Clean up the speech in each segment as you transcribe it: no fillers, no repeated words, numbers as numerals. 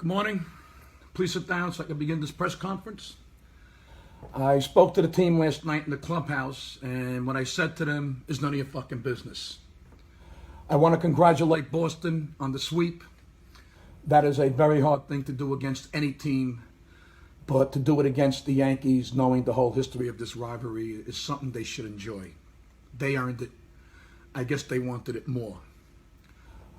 Good morning. Please sit down so I can begin this press conference. I spoke to the team last night. Night in the clubhouse, and what I said to them is none of your fucking business. I want to congratulate Boston On the sweep, That is a very hard thing thing to do against any team, but to do it against the Yankees, knowing the whole history of this rivalry is something they should enjoy. They earned it. I guess they wanted it more.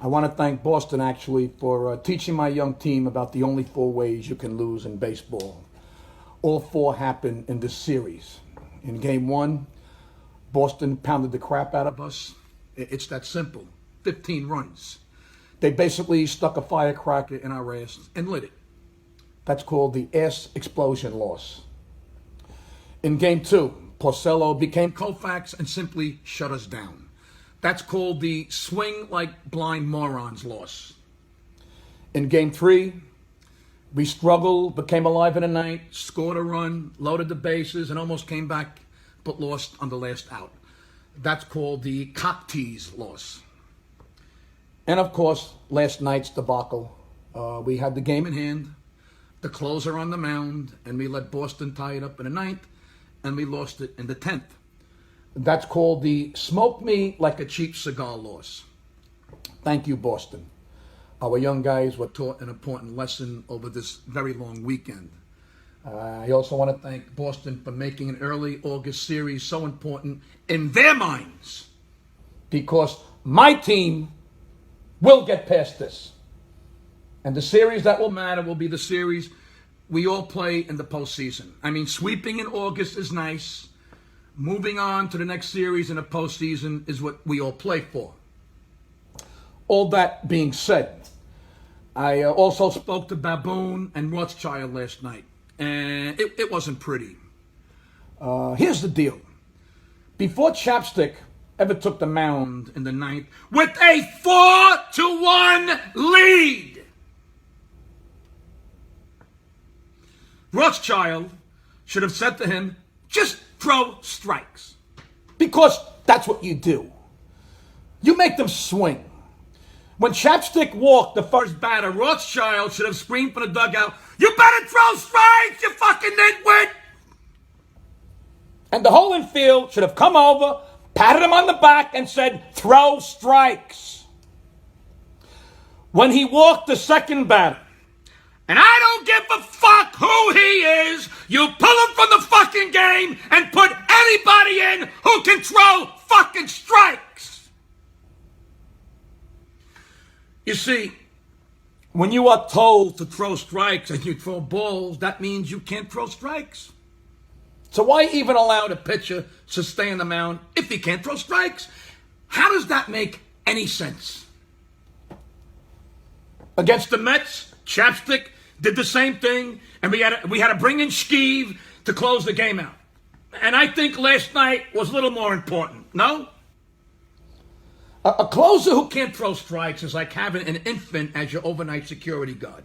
I want to thank Boston actually for teaching my young team about the only four ways you can lose in baseball. All four happened in this series. In game one, Boston pounded the crap out of us. It's that simple. 15 runs. They basically stuck a firecracker in our ass And lit it. That's called the ass explosion loss. In game two, Porcello became Koufax and simply shut us down. That's called the swing like blind morons loss. In game three, we struggled, became alive in the ninth. Scored a run, loaded the bases, and almost came back, but lost on the last out. That's called the cock tease loss. And of course, last night's debacle. We had the game In hand, the closer on the mound, and we let Boston tie it up in the ninth, and we lost it in the 10th. That's called the smoke me like A cheap cigar loss. thank you, Boston. Our young guys were Taught an important lesson over this very long weekend. I also want to thank Boston for making an early August series so important in their minds. because my team will get past this. And the series that will matter Will be the series we all play in the postseason. I mean, sweeping in August is nice. Moving on to the next series in the postseason is what we all play for. all that being said, I also Spoke to Baboon and Rothschild last night, and it wasn't pretty. here's the deal. Before Chapstick ever took the mound In the ninth, with a 4-1 lead, Rothschild should have said to him, just throw strikes. because that's what you do. You make them swing. When Chapstick walked the first Batter Rothschild should have screamed from the dugout, you better throw strikes, you fucking nitwit! and the whole infield should have come over, patted him on the back, and said, throw strikes. When he walked the second batter, And I don't give a fuck who he is. You pull him from the fucking game and put anybody in who can throw fucking strikes. You see, when you are told to throw strikes and you throw balls, that means you can't throw strikes. so why even allow the Pitcher to stay on the mound if he can't throw strikes. How does that make any sense? against The Mets, Chapstick did the same thing, and we had to bring in Skeeve to close the game out. And I think last night was a little more important. No? a closer who Can't throw strikes is like having an infant as your overnight security guard.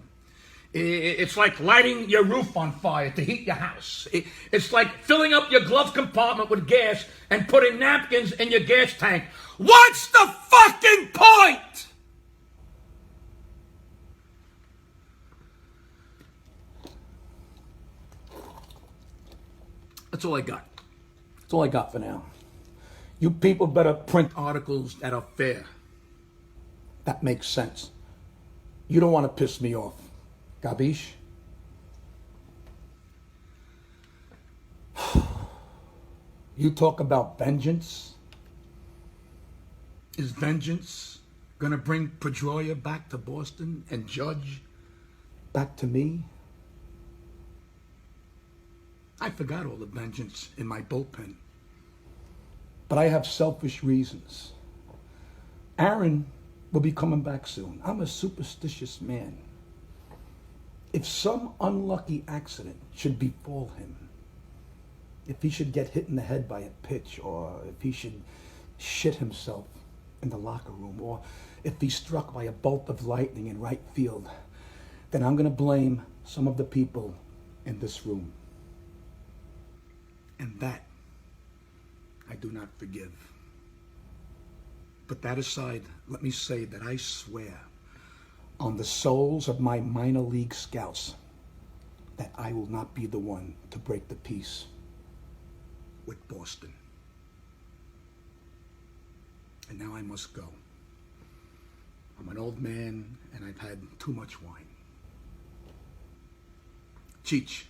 It's like lighting your roof on fire to heat your house. It's like filling up your glove compartment with gas and putting napkins in your gas tank. What's the fucking point? That's all I got. That's all I got for now. You people better print Articles that are fair. that makes sense. You don't want to piss me off. Gabish? You talk about vengeance? Is vengeance gonna bring Pedroia back to Boston and Judge? Back to me? I forgot all the vengeance in my bullpen. But I have selfish reasons. Aaron will be coming back soon. I'm a superstitious man. If some unlucky accident should befall him, if he should get hit in the head by a pitch, or if he should shit himself in the locker room, or if he's struck by a bolt of lightning in right field, then I'm going to blame some of the people in this room. And that I do not forgive. But that aside, let me say that I swear on the souls of my minor league scouts that I will not be the one to break the peace with Boston. And now I must go. I'm an old man and I've had too much wine. Cheech,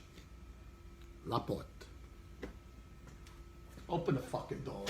Laporte. Open the fucking door.